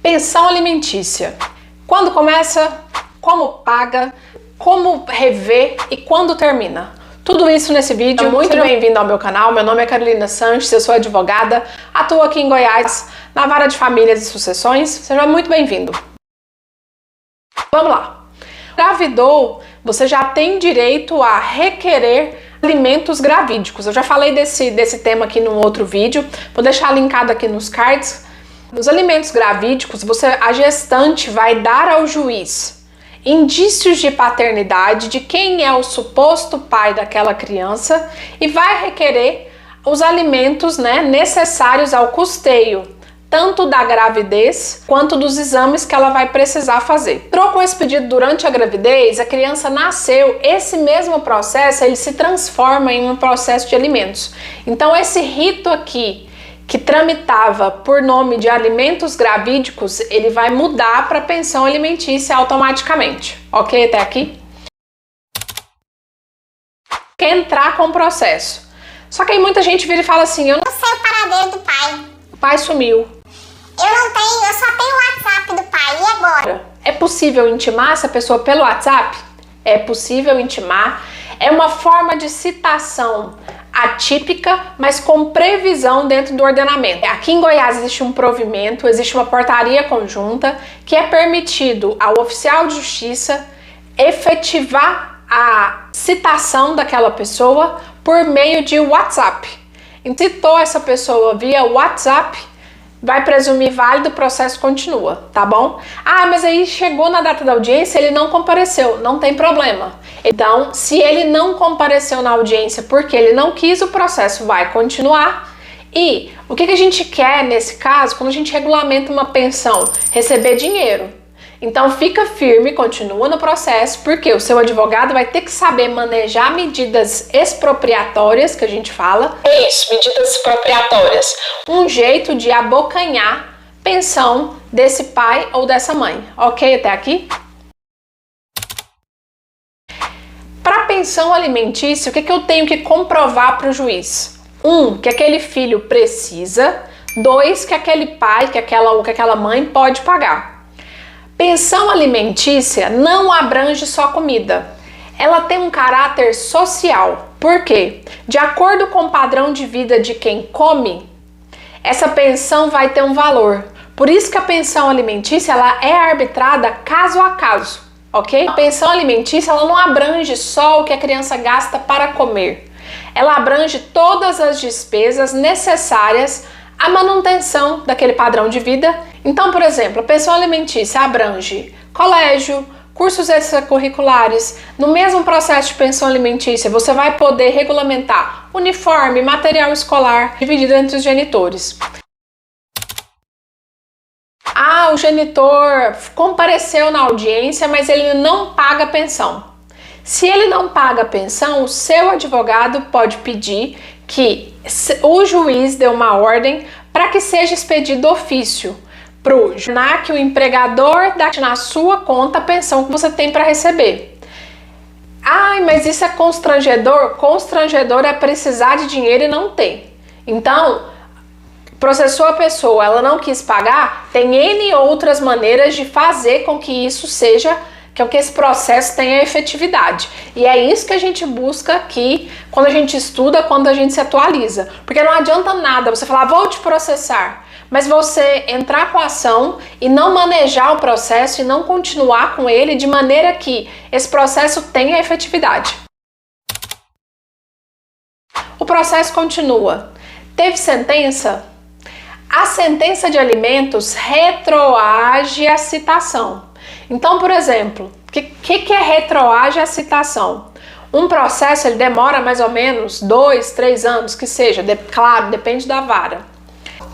Pensão alimentícia. Quando começa, como paga, como rever e quando termina. Tudo isso nesse vídeo. Muito bem-vindo ao meu canal. Meu nome é Carolina Sanches, eu sou advogada, atuo aqui em Goiás, na Vara de Famílias e Sucessões. Seja muito bem-vindo. Vamos lá. Engravidou, você já tem direito a requerer alimentos gravídicos. Eu já falei desse tema aqui num outro vídeo, vou deixar linkado aqui nos cards. Nos alimentos gravídicos, a gestante vai dar ao juiz indícios de paternidade de quem é o suposto pai daquela criança e vai requerer os alimentos, necessários ao custeio, tanto da gravidez quanto dos exames que ela vai precisar fazer. Entrou com esse pedido durante a gravidez, a criança nasceu, esse mesmo processo ele se transforma em um processo de alimentos. Então esse rito aqui, que tramitava por nome de alimentos gravídicos, ele vai mudar para pensão alimentícia automaticamente. Ok até aqui? Quer entrar com o processo. Só que aí muita gente vira e fala assim, eu não sei o paradeiro do pai. O pai sumiu. Eu só tenho o WhatsApp do pai, e agora? É possível intimar essa pessoa pelo WhatsApp? É possível intimar. É uma forma de citação atípica, mas com previsão dentro do ordenamento. Aqui em Goiás existe um provimento, existe uma portaria conjunta que é permitido ao oficial de justiça efetivar a citação daquela pessoa por meio de WhatsApp. Citou essa pessoa via WhatsApp, vai presumir válido, o processo continua, tá bom? Ah, mas aí chegou na data da audiência, ele não compareceu, não tem problema. Então, se ele não compareceu na audiência porque ele não quis, o processo vai continuar. E o que a gente quer nesse caso, quando a gente regulamenta uma pensão? Receber dinheiro. Então fica firme, continua no processo, porque o seu advogado vai ter que saber manejar medidas expropriatórias, que a gente fala. É isso, medidas expropriatórias. Um jeito de abocanhar pensão desse pai ou dessa mãe. Ok até aqui? Para pensão alimentícia, o que eu tenho que comprovar para o juiz? 1, que aquele filho precisa. 2, que aquele pai, que aquela mãe pode pagar. Pensão alimentícia não abrange só comida. Ela tem um caráter social. Por quê? De acordo com o padrão de vida de quem come, essa pensão vai ter um valor. Por isso que a pensão alimentícia ela é arbitrada caso a caso, ok? A pensão alimentícia ela não abrange só o que a criança gasta para comer. Ela abrange todas as despesas necessárias à manutenção daquele padrão de vida. Então, por exemplo, a pensão alimentícia abrange colégio, cursos extracurriculares. No mesmo processo de pensão alimentícia, você vai poder regulamentar uniforme, material escolar, dividido entre os genitores. Ah, o genitor compareceu na audiência, mas ele não paga a pensão. Se ele não paga a pensão, o seu advogado pode pedir que o juiz dê uma ordem para que seja expedido ofício para que o empregador dá na sua conta a pensão que você tem para receber. Ai, mas isso é constrangedor? Constrangedor é precisar de dinheiro e não ter. Então, processou a pessoa, ela não quis pagar, tem N outras maneiras de fazer com que isso seja, que esse processo tenha efetividade. E é isso que a gente busca aqui quando a gente estuda, quando a gente se atualiza. Porque não adianta nada você falar, vou te processar, mas você entrar com a ação e não manejar o processo e não continuar com ele de maneira que esse processo tenha efetividade. O processo continua. Teve sentença? A sentença de alimentos retroage a citação. Então, por exemplo, o que é retroage a citação? Um processo ele demora mais ou menos 2, 3 anos, que seja, claro, depende da vara.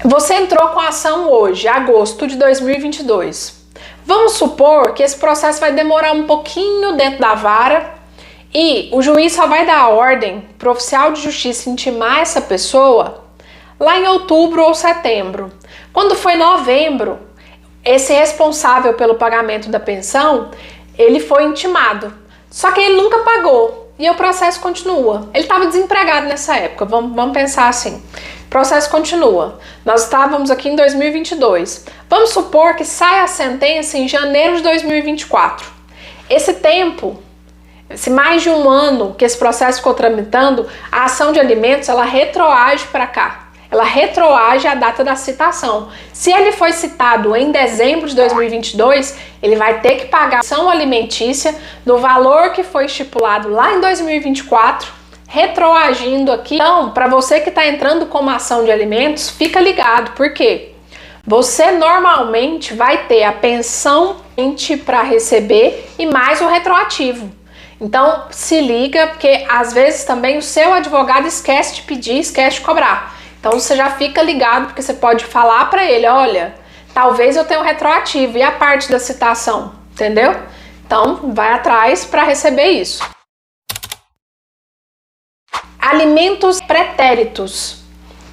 Você entrou com a ação hoje, agosto de 2022. Vamos supor que esse processo vai demorar um pouquinho dentro da vara e o juiz só vai dar a ordem para o oficial de justiça intimar essa pessoa lá em outubro ou setembro. Quando foi novembro, esse responsável pelo pagamento da pensão, ele foi intimado. Só que ele nunca pagou e o processo continua. Ele estava desempregado nessa época, vamos pensar assim. O processo continua. Nós estávamos aqui em 2022. Vamos supor que saia a sentença em janeiro de 2024. Esse tempo, se mais de um ano que esse processo ficou tramitando, a ação de alimentos, ela retroage para cá. Ela retroage à data da citação. Se ele foi citado em dezembro de 2022, ele vai ter que pagar a ação alimentícia no valor que foi estipulado lá em 2024, retroagindo aqui. Então, para você que está entrando com uma ação de alimentos, fica ligado, porque você normalmente vai ter a pensão para receber e mais o retroativo. Então, se liga, porque às vezes também o seu advogado esquece de pedir, esquece de cobrar. Então você já fica ligado, porque você pode falar para ele, olha, talvez eu tenha um retroativo, e a parte da citação, entendeu? Então vai atrás para receber isso. Alimentos pretéritos.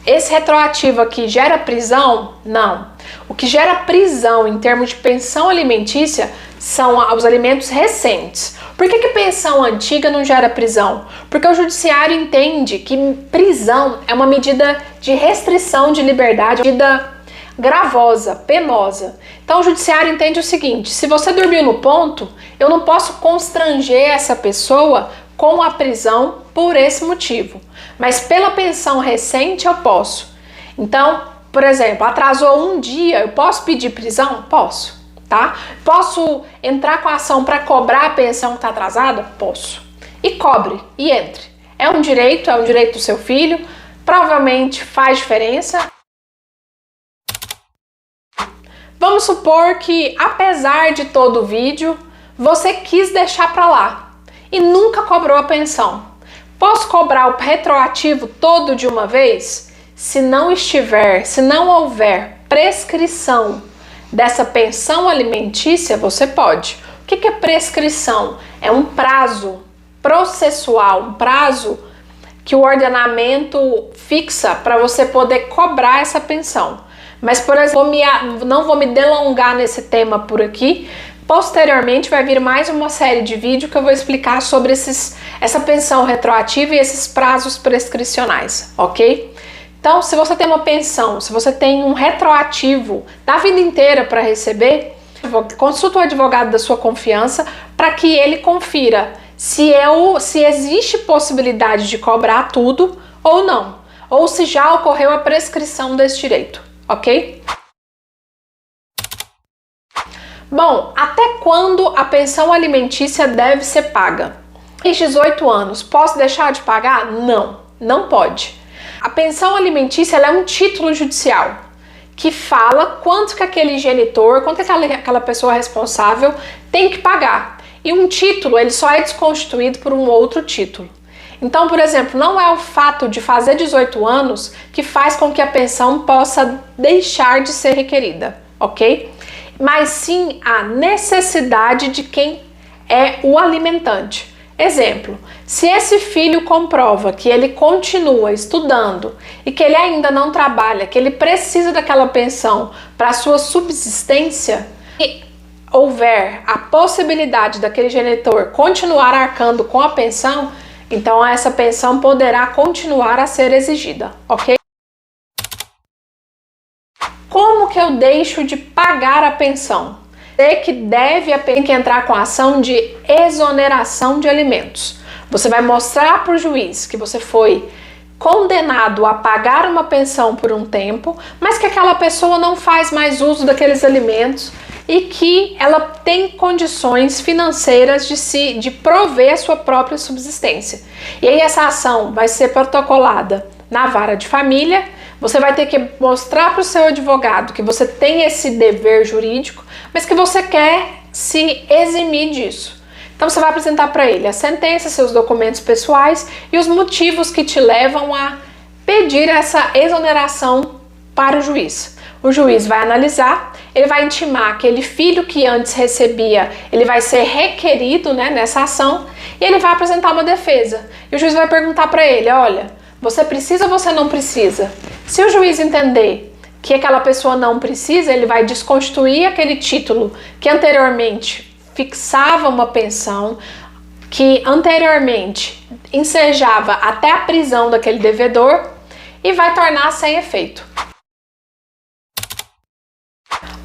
Esse retroativo aqui gera prisão? Não. O que gera prisão em termos de pensão alimentícia são os alimentos recentes. Por que pensão antiga não gera prisão? Porque o judiciário entende que prisão é uma medida de restrição de liberdade, medida gravosa, penosa. Então o judiciário entende o seguinte: se você dormiu no ponto, eu não posso constranger essa pessoa com a prisão por esse motivo. Mas pela pensão recente eu posso. Então, por exemplo, atrasou um dia, eu posso pedir prisão? Posso, tá? Posso entrar com a ação para cobrar a pensão que está atrasada? Posso. E cobre, e entre. É um direito do seu filho, provavelmente faz diferença. Vamos supor que, apesar de todo o vídeo, você quis deixar para lá e nunca cobrou a pensão. Posso cobrar o retroativo todo de uma vez? Se não houver prescrição dessa pensão alimentícia, você pode. O que é prescrição? É um prazo processual, um prazo que o ordenamento fixa para você poder cobrar essa pensão. Mas, por exemplo, não vou me delongar nesse tema por aqui. Posteriormente vai vir mais uma série de vídeos que eu vou explicar sobre essa pensão retroativa e esses prazos prescricionais, ok? Então, se você tem uma pensão, se você tem um retroativo da vida inteira para receber, consulta o advogado da sua confiança para que ele confira se existe possibilidade de cobrar tudo ou não, ou se já ocorreu a prescrição desse direito, ok? Bom, até quando a pensão alimentícia deve ser paga? Aos 18 anos, posso deixar de pagar? Não, não pode. A pensão alimentícia ela é um título judicial que fala quanto que aquele genitor, quanto que aquela pessoa responsável tem que pagar. E um título, ele só é desconstituído por um outro título. Então, por exemplo, não é o fato de fazer 18 anos que faz com que a pensão possa deixar de ser requerida, ok? Mas sim a necessidade de quem é o alimentante. Exemplo, se esse filho comprova que ele continua estudando e que ele ainda não trabalha, que ele precisa daquela pensão para sua subsistência, e houver a possibilidade daquele genitor continuar arcando com a pensão, então essa pensão poderá continuar a ser exigida, ok? Como que eu deixo de pagar a pensão? Você que tem que entrar com a ação de exoneração de alimentos. Você vai mostrar para o juiz que você foi condenado a pagar uma pensão por um tempo, mas que aquela pessoa não faz mais uso daqueles alimentos e que ela tem condições financeiras de prover a sua própria subsistência. E aí essa ação vai ser protocolada na vara de família. Você vai ter que mostrar para o seu advogado que você tem esse dever jurídico, mas que você quer se eximir disso. Então você vai apresentar para ele a sentença, seus documentos pessoais e os motivos que te levam a pedir essa exoneração para o juiz. O juiz vai analisar, ele vai intimar aquele filho que antes recebia, ele vai ser requerido, nessa ação, e ele vai apresentar uma defesa. E o juiz vai perguntar para ele, olha, você precisa ou você não precisa? Se o juiz entender que aquela pessoa não precisa, ele vai desconstituir aquele título que anteriormente fixava uma pensão, que anteriormente ensejava até a prisão daquele devedor, e vai tornar sem efeito.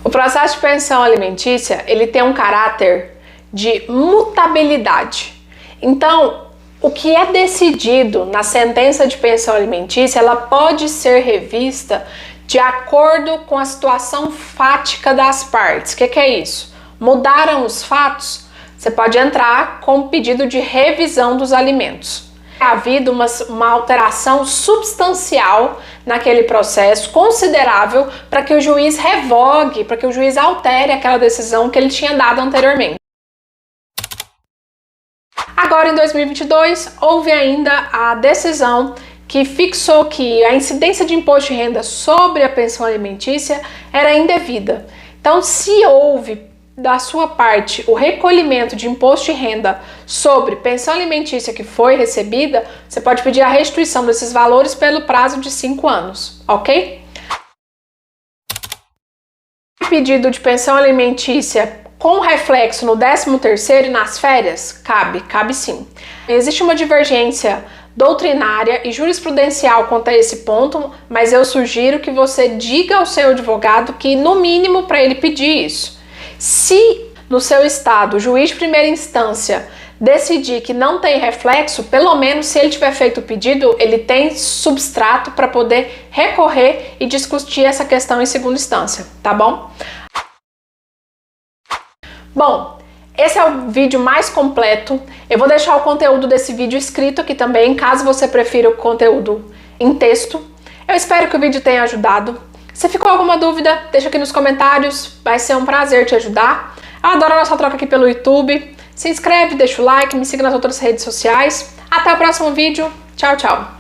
O processo de pensão alimentícia, ele tem um caráter de mutabilidade. Então, o que é decidido na sentença de pensão alimentícia, ela pode ser revista de acordo com a situação fática das partes. O que é isso? Mudaram os fatos? Você pode entrar com um pedido de revisão dos alimentos. Ha havido uma alteração substancial naquele processo, considerável, para que o juiz revogue, para que o juiz altere aquela decisão que ele tinha dado anteriormente. Agora, em 2022, houve ainda a decisão que fixou que a incidência de imposto de renda sobre a pensão alimentícia era indevida. Então, se houve da sua parte o recolhimento de imposto de renda sobre pensão alimentícia que foi recebida, você pode pedir a restituição desses valores pelo prazo de 5 anos, ok? Pedido de pensão alimentícia com reflexo no 13º e nas férias? Cabe sim. Existe uma divergência doutrinária e jurisprudencial quanto a esse ponto, mas eu sugiro que você diga ao seu advogado que, no mínimo, para ele pedir isso. Se no seu estado o juiz de primeira instância decidir que não tem reflexo, pelo menos se ele tiver feito o pedido, ele tem substrato para poder recorrer e discutir essa questão em segunda instância, tá bom? Bom, esse é o vídeo mais completo. Eu vou deixar o conteúdo desse vídeo escrito aqui também, caso você prefira o conteúdo em texto. Eu espero que o vídeo tenha ajudado. Se ficou alguma dúvida, deixa aqui nos comentários, vai ser um prazer te ajudar. Eu adoro a nossa troca aqui pelo YouTube. Se inscreve, deixa o like, me siga nas outras redes sociais. Até o próximo vídeo. Tchau, tchau!